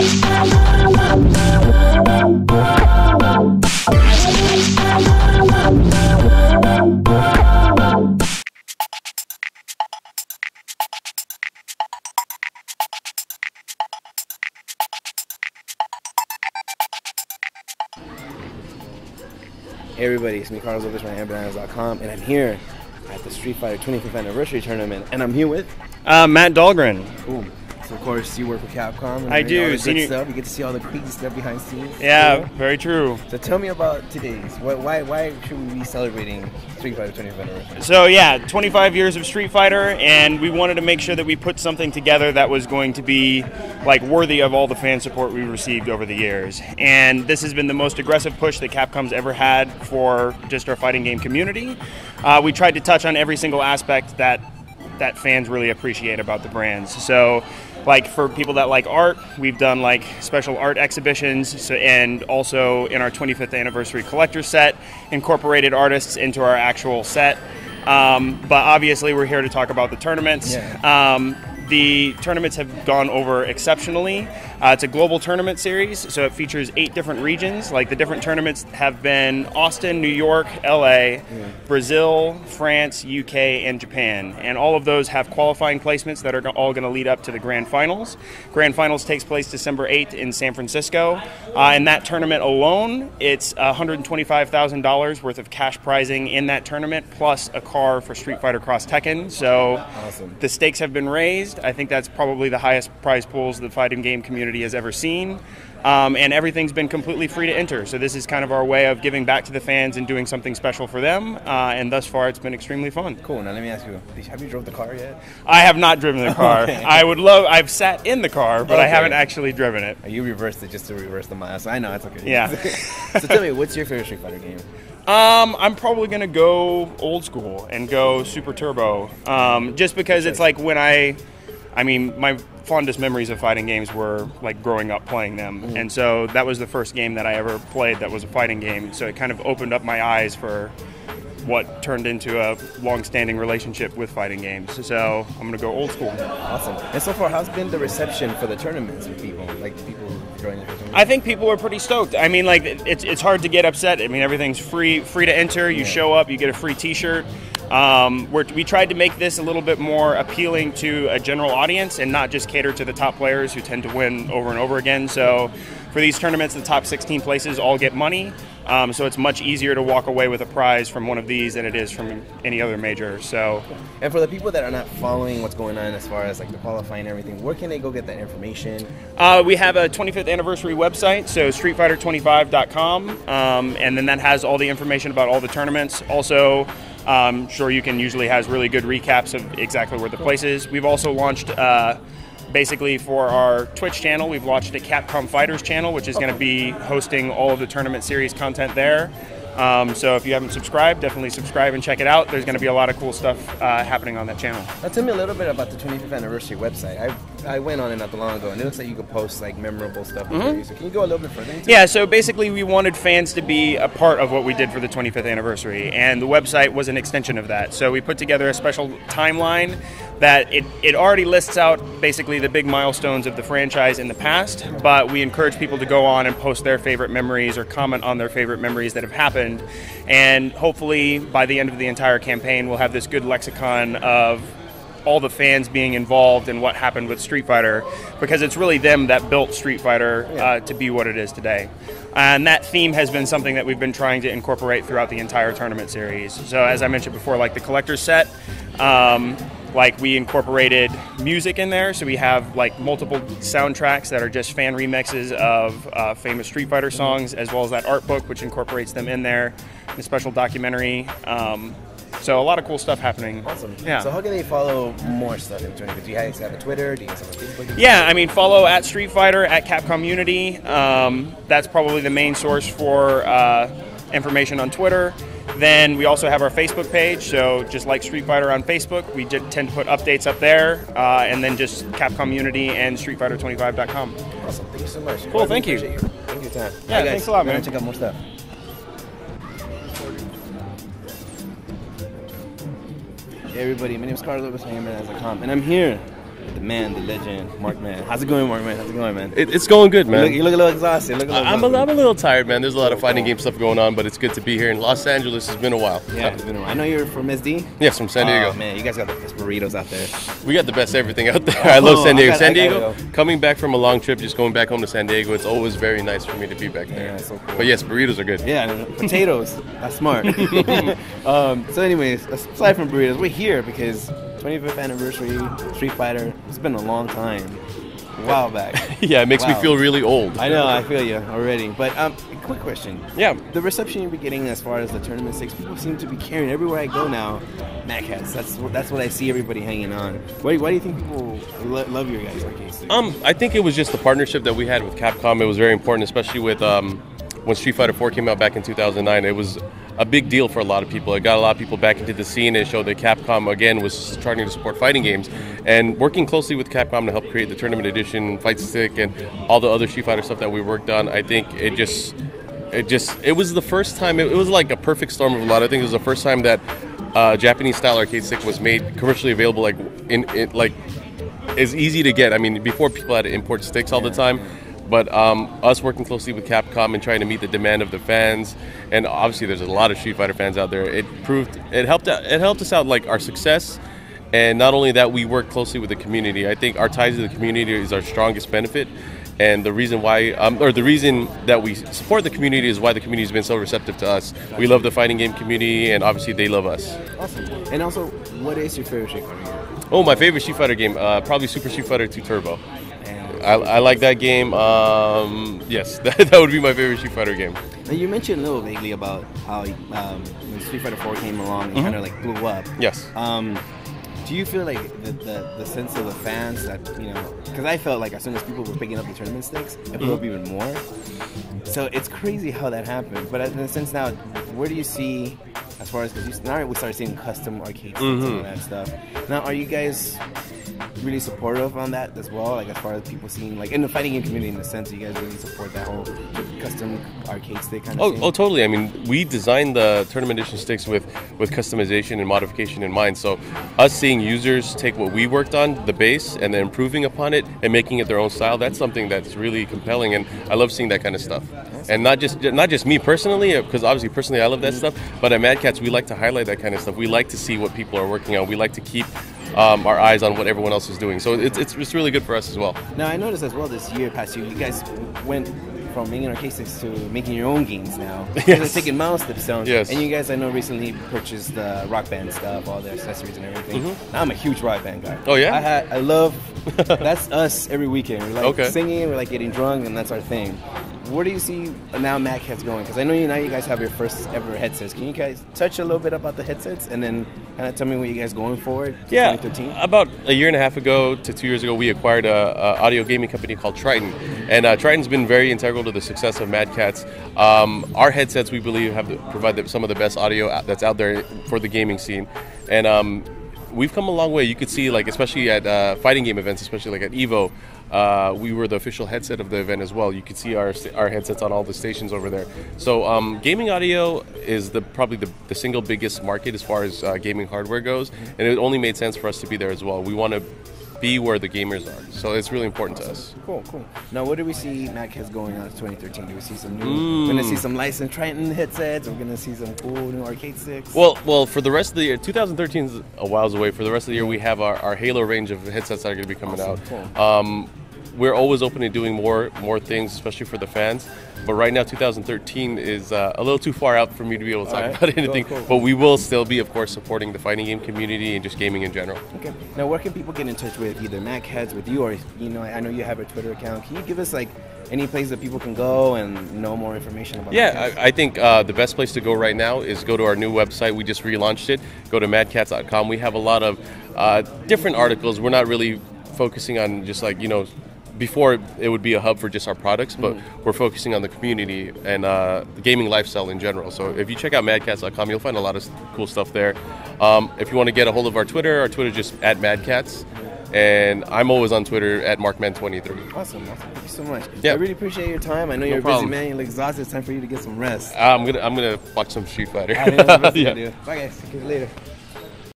Hey everybody, it's me, Carlos Lopez from AmBananas.com, and I'm here at the Street Fighter 25th Anniversary Tournament, and I'm here with Matt Dahlgren. Ooh. So of course you work for Capcom. And I do. All the good stuff. You get to see all the crazy stuff behind the scenes. Yeah, very true. So tell me about today's. Why should we be celebrating Street Fighter 25th Anniversary? So yeah, 25 years of Street Fighter, and we wanted to make sure that we put something together that was going to be like worthy of all the fan support we received over the years. And this has been the most aggressive push that Capcom's ever had for just our fighting game community. We tried to touch on every single aspect that fans really appreciate about the brands. So like for people that like art, we've done like special art exhibitions, and also in our 25th anniversary collector set, incorporated artists into our actual set. But obviously we're here to talk about the tournaments. Yeah. The tournaments have gone over exceptionally. It's a global tournament series, so it features 8 different regions. Like the different tournaments have been Austin, New York, LA, Brazil, France, UK, and Japan. And all of those have qualifying placements that are all going to lead up to the Grand Finals. Grand Finals takes place December 8th in San Francisco. In that tournament alone, it's $125,000 worth of cash prizing in that tournament, plus a car for Street Fighter Cross Tekken. So awesome. The stakes have been raised. I think that's probably the highest prize pools the fighting game community has ever seen. And everything's been completely free to enter. So this is kind of our way of giving back to the fans and doing something special for them. And thus far, it's been extremely fun. Cool. Now let me ask you, have you drove the car yet? I have not driven the car. Okay. I've sat in the car, but I haven't actually driven it. You reversed it just to reverse the miles. I know, it's okay. Yeah. So tell me, what's your favorite Street Fighter game? I'm probably going to go old school and go Super Turbo. Just because it's like when my fondest memories of fighting games were like growing up playing them. And so that was the first game that I ever played that was a fighting game. So it kind of opened up my eyes for what turned into a long-standing relationship with fighting games. So I'm going to go old school. Awesome. And so far, how's been the reception for the tournaments with people? Like people joining the tournament? I think people are pretty stoked. I mean, like it's hard to get upset. I mean, everything's free to enter. You show up, you get a free T-shirt. We tried to make this a little bit more appealing to a general audience and not just cater to the top players who tend to win over and over again. So for these tournaments, the top 16 places all get money. So it's much easier to walk away with a prize from one of these than it is from any other major. So, and for the people that are not following what's going on as far as like the qualifying and everything, where can they go get that information? We have a 25th anniversary website, so streetfighter25.com, and then that has all the information about all the tournaments. Also, sure you can usually has really good recaps of exactly where the place is. We've also launched basically for our Twitch channel, we've launched a Capcom Fighters channel, which is going to be hosting all of the tournament series content there. So if you haven't subscribed, definitely subscribe and check it out. There's going to be a lot of cool stuff happening on that channel. Now tell me a little bit about the 25th anniversary website. I went on it not too long ago, and it looks like you could post like memorable stuff. So can you go a little bit further into Yeah, so basically we wanted fans to be a part of what we did for the 25th anniversary, and the website was an extension of that. So we put together a special timeline that it already lists out basically the big milestones of the franchise in the past, but we encourage people to go on and post their favorite memories or comment on their favorite memories that have happened. And hopefully by the end of the entire campaign, we'll have this good lexicon of all the fans being involved in what happened with Street Fighter, because it's really them that built Street Fighter to be what it is today. And that theme has been something that we've been trying to incorporate throughout the entire tournament series. So as I mentioned before, like the collector's set, like we incorporated music in there, so we have like multiple soundtracks that are just fan remixes of famous Street Fighter songs, as well as that art book which incorporates them in there, a special documentary. So a lot of cool stuff happening. Awesome. Yeah. So how can they follow more stuff in 25th? Do you guys have a Twitter? Do you guys have a Facebook? Yeah, I mean, follow at Street Fighter, at Capcom Unity. That's probably the main source for information on Twitter. Then we also have our Facebook page, so just like Street Fighter on Facebook, we tend to put updates up there, and then just Capcom Unity and StreetFighter25.com. Awesome, thank you so much. Cool, thank you. Thank you for your time. Yeah, guys, thanks a lot, man. Check out more stuff. Hey everybody, my name is Carlos Lopez from AmBananas.com, and I'm here the man, the legend, Markman. How's it going, Markman? How's it going, man? It's going good, man. You look a little exhausted. I'm a little tired, man. There's a lot of fighting game stuff going on, but it's good to be here in Los Angeles. It's been a while. Yeah, it's been a while. I know you're from SD. Yes, from San Diego. Oh, man, you guys got the best burritos out there. We got the best everything out there. I love San Diego. I San gotta Diego, go. coming back from a long trip, just going back home to San Diego, it's always very nice for me to be back there. Yeah, so cool. But yes, burritos are good. Yeah, and potatoes. That's smart. So anyways, aside from burritos, we're here because 25th anniversary Street Fighter. It's been a long time. A while back. Yeah, it makes me Wow. feel really old. I know, I feel you already. But quick question. Yeah. The reception you're getting as far as the tournament stakes, people seem to be carrying everywhere I go now. Mad Cats. That's what I see everybody hanging on. Why do you think people love your guys' arcade sticks? I think it was just the partnership that we had with Capcom. It was very important, especially with when Street Fighter 4 came out back in 2009. It was a big deal for a lot of people. It got a lot of people back into the scene. It showed that Capcom, again, was trying to support fighting games. And working closely with Capcom to help create the Tournament Edition, Fight Stick, and all the other Street Fighter stuff that we worked on, I think it was the first time, it was like a perfect storm of a lot of things. It was the first time that Japanese-style arcade stick was made commercially available, like is easy to get. I mean, before people had to import sticks all the time. But us working closely with Capcom and trying to meet the demand of the fans, and obviously there's a lot of Street Fighter fans out there. It helped us out, like our success, and not only that, we work closely with the community. I think our ties to the community is our strongest benefit, and the reason why, or the reason that we support the community is why the community has been so receptive to us. We love the fighting game community, and obviously they love us. Awesome. And also, what is your favorite Street Fighter game? Oh, my favorite Street Fighter game, probably Super Street Fighter 2 Turbo. I like that game. Yes, that would be my favorite Street Fighter game. Now, you mentioned a little vaguely about how when Street Fighter 4 came along, it kind of like blew up. Yes. Do you feel like the sense of the fans that, because I felt like as soon as people were picking up the tournament stakes, it blew up even more. So it's crazy how that happened. But in a sense now, where do you see, as far as, because now we started seeing custom arcades and all that stuff. Now, are you guys really supportive on that as well, like as far as people seeing, like in the fighting game community, in the sense you guys really support that whole custom arcade stick kind of thing? Oh, totally. I mean, we designed the Tournament Edition sticks with customization and modification in mind. So us seeing users take what we worked on, the base, and then improving upon it and making it their own style, that's something that's really compelling, and I love seeing that kind of stuff. And not just me personally, because obviously personally I love that stuff, but at Mad Catz we like to highlight that kind of stuff. We like to see what people are working on. We like to keep our eyes on what everyone else is doing. So it's really good for us as well. Now, I noticed as well this year, past year, you guys went from making arcade sticks to making your own games now. Yes. Taking milestones. Yes. And you guys, I know, recently purchased the Rock Band stuff, all the accessories and everything. Now, I'm a huge Rock Band guy. Oh, yeah? I love, that's us every weekend. We're like singing, we're like getting drunk, and that's our thing. Where do you see now Mad Catz going? Because I know now you guys have your first ever headsets. Can you guys touch a little bit about the headsets and then kind of tell me what you guys going forward? Yeah, 2013? About a year and a half ago to 2 years ago, we acquired a audio gaming company called Triton, and Triton's been very integral to the success of Mad Catz. Our headsets, we believe, provide some of the best audio that's out there for the gaming scene, and we've come a long way. You could see, like, especially at fighting game events, especially like at EVO, we were the official headset of the event as well. You could see our headsets on all the stations over there. So gaming audio is probably the single biggest market as far as gaming hardware goes, and it only made sense for us to be there as well. We want to be where the gamers are, so it's really important to us. Cool. Now, what do we see Mad Catz going on in 2013? Do we see some new? We're gonna see some licensed Triton headsets. We're gonna see some cool new arcade sticks. Well, for the rest of the year, 2013 is a whiles away. For the rest of the year, we have our Halo range of headsets that are going to be coming out. Cool. We're always open to doing more things, especially for the fans. But right now, 2013 is a little too far out for me to be able to talk about anything. Cool. But we will still be, of course, supporting the fighting game community and just gaming in general. Okay. Now, where can people get in touch with either Mad Catz, with you, or I know you have a Twitter account. Can you give us like any place that people can go and know more information about? Yeah, I think the best place to go right now is go to our new website. We just relaunched it. Go to madcats.com. We have a lot of different articles. We're not really focusing on just like before it would be a hub for just our products, but we're focusing on the community and the gaming lifestyle in general. So if you check out madcats.com, you'll find a lot of cool stuff there. If you want to get a hold of our Twitter is just at madcats. And I'm always on Twitter at Markman23. Awesome. Thank you so much. Yeah. I really appreciate your time. I know you're a busy man. You're exhausted. It's time for you to get some rest. I'm gonna watch some Street Fighter. Yeah. Bye, guys. See you later.